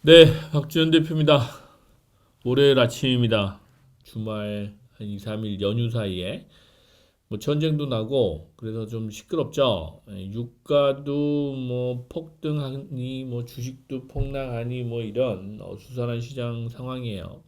네, 박지원 대표입니다. 월요일 아침입니다. 주말 한 2, 3일 연휴 사이에 뭐 전쟁도 나고 그래서 좀 시끄럽죠. 유가도 뭐 폭등하니 뭐 주식도 폭락하니 뭐 이런 어수선한 시장 상황이에요.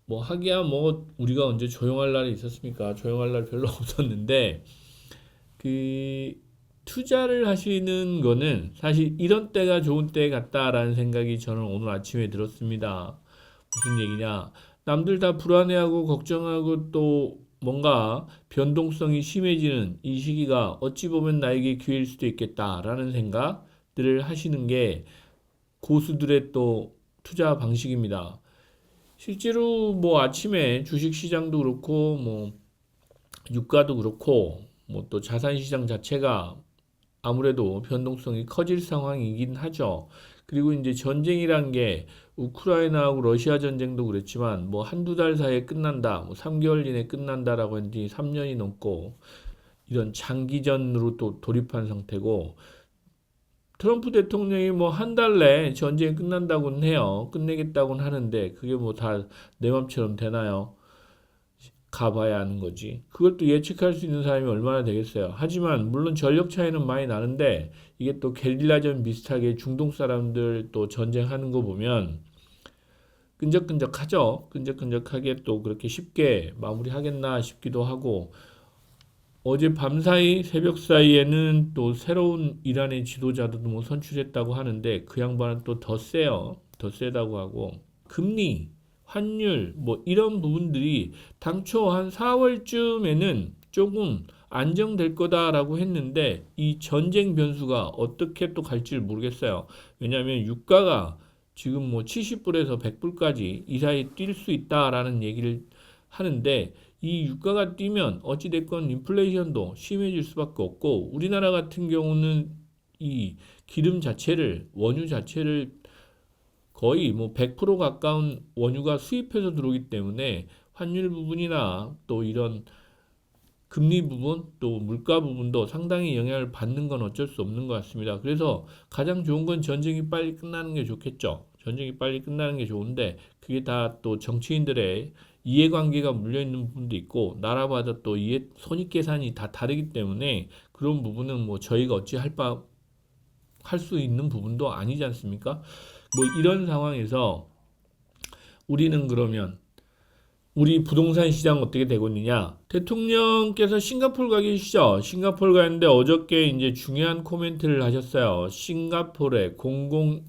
뭐 하기야 뭐 우리가 언제 조용할 날이 있었습니까? 조용할 날 별로 없었는데 그 투자를 하시는 거는 사실 이런 때가 좋은 때 같다라는 생각이 저는 오늘 아침에 들었습니다. 무슨 얘기냐? 남들 다 불안해하고 걱정하고 또 뭔가 변동성이 심해지는 이 시기가 어찌 보면 나에게 기회일 수도 있겠다라는 생각들을 하시는 게 고수들의 또 투자 방식입니다. 실제로 뭐 아침에 주식 시장도 그렇고 뭐 유가도 그렇고 뭐 또 자산 시장 자체가 아무래도 변동성이 커질 상황이긴 하죠. 그리고 이제 전쟁이란 게 우크라이나하고 러시아 전쟁도 그랬지만 뭐 한두 달 사이에 끝난다, 뭐 3개월 이내에 끝난다라고 했는데 3년이 넘고 이런 장기전으로 또 돌입한 상태고 트럼프 대통령이 뭐 한 달 내에 전쟁이 끝난다고는 해요. 끝내겠다고는 하는데 그게 뭐 다 내 맘처럼 되나요? 가봐야 하는 거지. 그걸 또 예측할 수 있는 사람이 얼마나 되겠어요. 하지만 물론 전력 차이는 많이 나는데 이게 또 게릴라전 비슷하게 중동 사람들 또 전쟁하는 거 보면 끈적끈적하죠. 끈적끈적하게 또 그렇게 쉽게 마무리하겠나 싶기도 하고 어제 밤 사이 새벽 사이에는 또 새로운 이란의 지도자도 뭐 선출했다고 하는데 그 양반은 또 더 세요. 더 세다고 하고 금리, 환율 뭐 이런 부분들이 당초 한 4월쯤에는 조금 안정될 거다라고 했는데 이 전쟁 변수가 어떻게 또 갈지 모르겠어요. 왜냐하면 유가가 지금 뭐 70불에서 100불까지 이 사이 뛸 수 있다라는 얘기를 하는데 이 유가가 뛰면 어찌됐건 인플레이션도 심해질 수밖에 없고 우리나라 같은 경우는 이 기름 자체를 원유 자체를 거의 뭐 100% 가까운 원유가 수입해서 들어오기 때문에 환율 부분이나 또 이런 금리 부분 또 물가 부분도 상당히 영향을 받는 건 어쩔 수 없는 것 같습니다. 그래서 가장 좋은 건 전쟁이 빨리 끝나는 게 좋겠죠. 전쟁이 빨리 끝나는 게 좋은데 그게 다 또 정치인들의 이해관계가 물려 있는 부분도 있고 나라마다 또 이해 손익계산이 다 다르기 때문에 그런 부분은 뭐 저희가 어찌 할 수 있는 부분도 아니지 않습니까? 뭐 이런 상황에서 우리는 그러면 우리 부동산 시장 어떻게 되고 있느냐? 대통령께서 싱가포르 가 계시죠? 싱가포르 가는데 어저께 이제 중요한 코멘트를 하셨어요. 싱가포르의 공공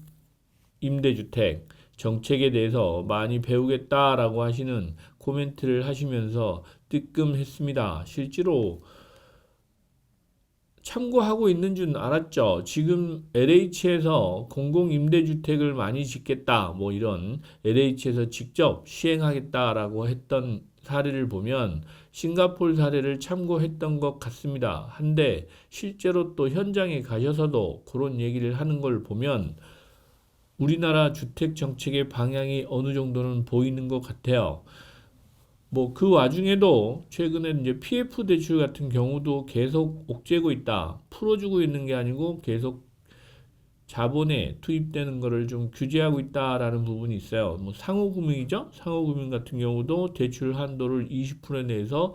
임대주택 정책에 대해서 많이 배우겠다라고 하시는 코멘트를 하시면서 뜨끔했습니다. 실제로 참고하고 있는 줄 알았죠. 지금 LH에서 공공임대주택을 많이 짓겠다, 뭐 이런 LH에서 직접 시행하겠다라고 했던 사례를 보면 싱가포르 사례를 참고했던 것 같습니다. 한데 실제로 또 현장에 가셔서도 그런 얘기를 하는 걸 보면 우리나라 주택 정책의 방향이 어느 정도는 보이는 것 같아요. 뭐 그 와중에도 최근에 이제 PF 대출 같은 경우도 계속 옥죄고 있다. 풀어주고 있는 게 아니고 계속 자본에 투입되는 거를 좀 규제하고 있다라는 부분이 있어요. 뭐 상호금융이죠? 상호금융 같은 경우도 대출 한도를 20% 내에서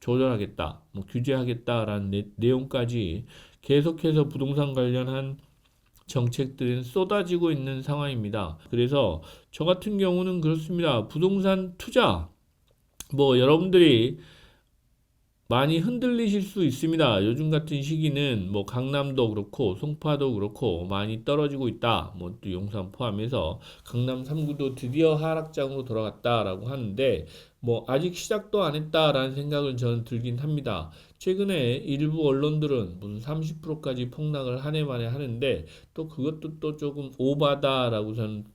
조절하겠다. 뭐 규제하겠다라는 내용까지 계속해서 부동산 관련한 정책들은 쏟아지고 있는 상황입니다. 그래서 저 같은 경우는 그렇습니다. 부동산 투자 뭐 여러분들이 많이 흔들리실 수 있습니다. 요즘 같은 시기는 뭐 강남도 그렇고 송파도 그렇고 많이 떨어지고 있다. 뭐 또 용산 포함해서 강남 3구도 드디어 하락장으로 돌아갔다라고 하는데 뭐 아직 시작도 안 했다라는 생각을 저는 들긴 합니다. 최근에 일부 언론들은 무슨 30%까지 폭락을 한 해 만에 하는데 또 그것도 또 조금 오바다라고 저는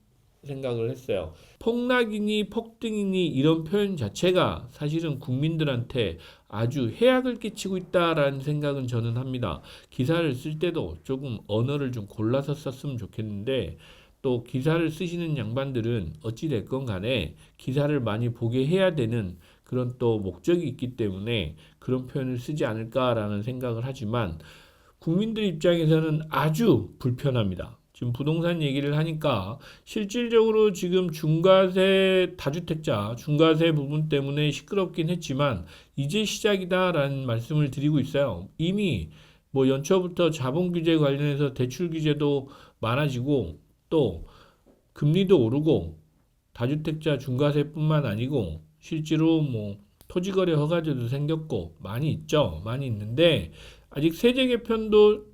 생각을 했어요. 폭락이니 폭등이니 이런 표현 자체가 사실은 국민들한테 아주 해악을 끼치고 있다라는 생각은 저는 합니다. 기사를 쓸 때도 조금 언어를 좀 골라서 썼으면 좋겠는데 또 기사를 쓰시는 양반들은 어찌 됐건 간에 기사를 많이 보게 해야 되는 그런 또 목적이 있기 때문에 그런 표현을 쓰지 않을까라는 생각을 하지만 국민들 입장에서는 아주 불편합니다. 지금 부동산 얘기를 하니까 실질적으로 지금 중과세 다주택자 중과세 부분 때문에 시끄럽긴 했지만 이제 시작이다라는 말씀을 드리고 있어요. 이미 뭐 연초부터 자본 규제 관련해서 대출 규제도 많아지고 또 금리도 오르고 다주택자 중과세뿐만 아니고 실제로 뭐 토지거래 허가제도 생겼고 많이 있죠. 많이 있는데 아직 세제 개편도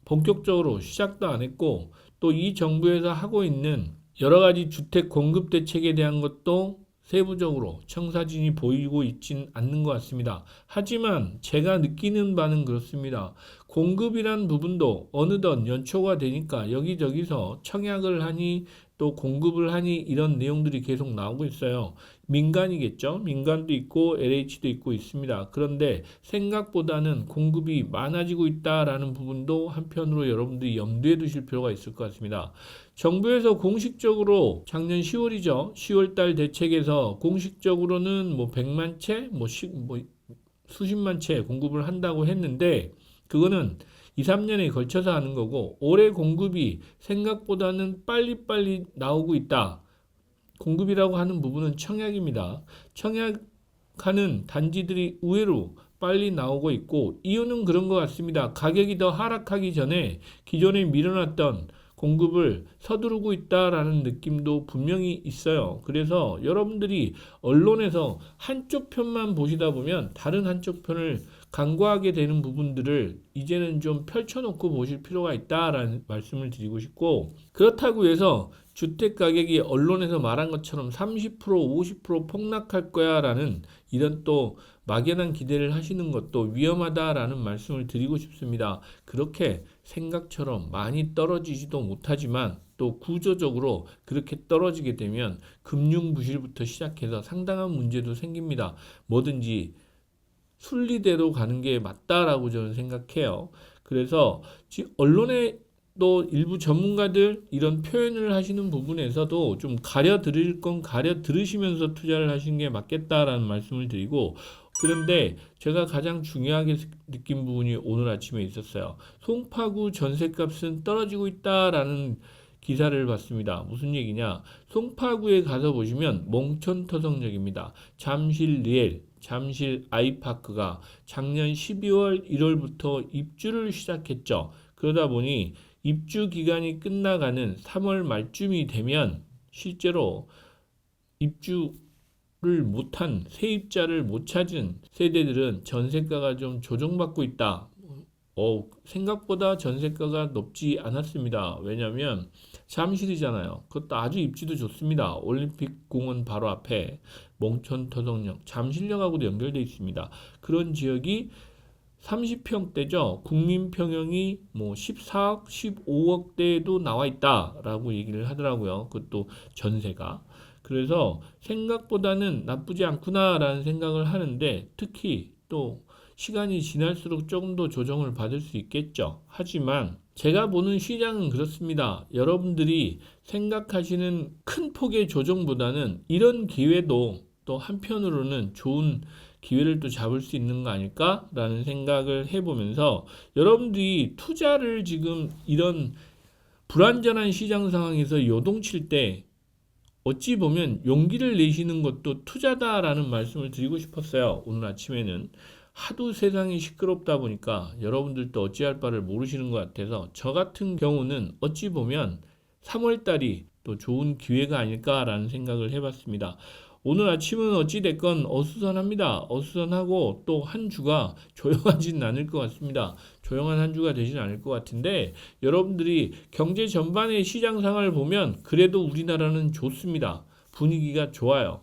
본격적으로 시작도 안 했고 또 이 정부에서 하고 있는 여러 가지 주택 공급 대책에 대한 것도 세부적으로 청사진이 보이고 있진 않는 것 같습니다. 하지만 제가 느끼는 바는 그렇습니다. 공급이란 부분도 어느덧 연초가 되니까 여기저기서 청약을 하니 또 공급을 하니 이런 내용들이 계속 나오고 있어요. 민간이겠죠. 민간도 있고 LH도 있고 있습니다. 그런데 생각보다는 공급이 많아지고 있다라는 부분도 한편으로 여러분들이 염두에 두실 필요가 있을 것 같습니다. 정부에서 공식적으로 작년 10월이죠. 10월달 대책에서 공식적으로는 뭐 100만 채, 뭐 수십만 채 공급을 한다고 했는데 그거는 2, 3년에 걸쳐서 하는 거고 올해 공급이 생각보다는 빨리빨리 나오고 있다. 공급이라고 하는 부분은 청약입니다. 청약하는 단지들이 의외로 빨리 나오고 있고 이유는 그런 것 같습니다. 가격이 더 하락하기 전에 기존에 밀어놨던 공급을 서두르고 있다라는 느낌도 분명히 있어요. 그래서 여러분들이 언론에서 한쪽 편만 보시다 보면 다른 한쪽 편을 간과하게 되는 부분들을 이제는 좀 펼쳐놓고 보실 필요가 있다라는 말씀을 드리고 싶고 그렇다고 해서 주택 가격이 언론에서 말한 것처럼 30%, 50% 폭락할 거야 라는 이런 또 막연한 기대를 하시는 것도 위험하다라는 말씀을 드리고 싶습니다. 그렇게 생각처럼 많이 떨어지지도 못하지만 또 구조적으로 그렇게 떨어지게 되면 금융 부실부터 시작해서 상당한 문제도 생깁니다. 뭐든지 순리대로 가는 게 맞다라고 저는 생각해요. 그래서 언론에 또 일부 전문가들 이런 표현을 하시는 부분에서도 좀 가려 들을 건 가려 들으시면서 투자를 하시는 게 맞겠다라는 말씀을 드리고 그런데 제가 가장 중요하게 느낀 부분이 오늘 아침에 있었어요. 송파구 전셋값은 떨어지고 있다라는 기사를 봤습니다. 무슨 얘기냐? 송파구에 가서 보시면 몽천터성역입니다. 잠실 리엘, 잠실 아이파크가 작년 12월 1월부터 입주를 시작했죠. 그러다 보니 입주 기간이 끝나가는 3월 말쯤이 되면 실제로 입주를 못한 세입자를 못 찾은 세대들은 전세가가 좀 조정받고 있다. 생각보다 전세가가 높지 않았습니다. 왜냐하면 잠실이잖아요. 그것도 아주 입지도 좋습니다. 올림픽 공원 바로 앞에 몽천터덕역, 잠실역하고도 연결되어 있습니다. 그런 지역이 30평대죠. 국민평형이 뭐 14억, 15억대에도 나와 있다라고 얘기를 하더라고요. 그것도 전세가. 그래서 생각보다는 나쁘지 않구나라는 생각을 하는데 특히 또 시간이 지날수록 조금 더 조정을 받을 수 있겠죠. 하지만 제가 보는 시장은 그렇습니다. 여러분들이 생각하시는 큰 폭의 조정보다는 이런 기회도 또 한편으로는 좋은 기회를 또 잡을 수 있는 거 아닐까라는 생각을 해보면서 여러분들이 투자를 지금 이런 불안전한 시장 상황에서 요동칠 때 어찌 보면 용기를 내시는 것도 투자다라는 말씀을 드리고 싶었어요. 오늘 아침에는 하도 세상이 시끄럽다 보니까 여러분들도 어찌할 바를 모르시는 것 같아서 저 같은 경우는 어찌 보면 3월달이 또 좋은 기회가 아닐까라는 생각을 해봤습니다. 오늘 아침은 어찌됐건 어수선합니다. 어수선하고 또 한 주가 조용하진 않을 것 같습니다. 조용한 한 주가 되진 않을 것 같은데 여러분들이 경제 전반의 시장 상황을 보면 그래도 우리나라는 좋습니다. 분위기가 좋아요.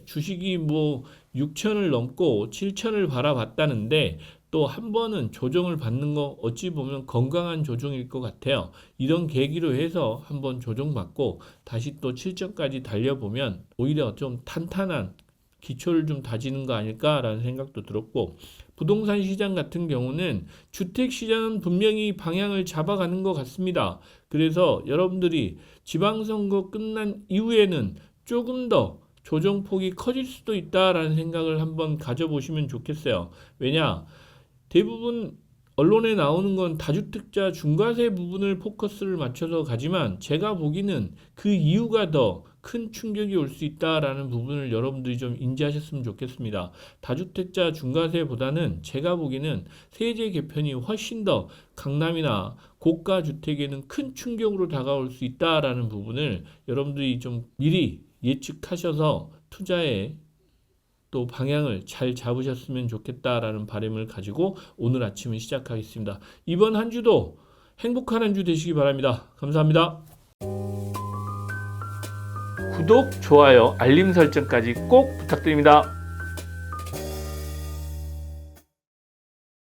주식이 뭐 6천을 넘고 7천을 바라봤다는데 또 한 번은 조정을 받는 거 어찌 보면 건강한 조정일 것 같아요. 이런 계기로 해서 한번 조정받고 다시 또 7천까지 달려보면 오히려 좀 탄탄한 기초를 좀 다지는 거 아닐까라는 생각도 들었고 부동산 시장 같은 경우는 주택 시장은 분명히 방향을 잡아가는 것 같습니다. 그래서 여러분들이 지방선거 끝난 이후에는 조금 더 조정폭이 커질 수도 있다라는 생각을 한번 가져보시면 좋겠어요. 왜냐? 대부분 언론에 나오는 건 다주택자 중과세 부분을 포커스를 맞춰서 가지만 제가 보기는 그 이유가 더 큰 충격이 올 수 있다라는 부분을 여러분들이 좀 인지하셨으면 좋겠습니다. 다주택자 중과세보다는 제가 보기에는 세제 개편이 훨씬 더 강남이나 고가 주택에는 큰 충격으로 다가올 수 있다라는 부분을 여러분들이 좀 미리 예측하셔서 투자에 또 방향을 잘 잡으셨으면 좋겠다라는 바람을 가지고 오늘 아침을 시작하겠습니다. 이번 한 주도 행복한 한 주 되시기 바랍니다. 감사합니다. 구독, 좋아요, 알림 설정까지 꼭 부탁드립니다.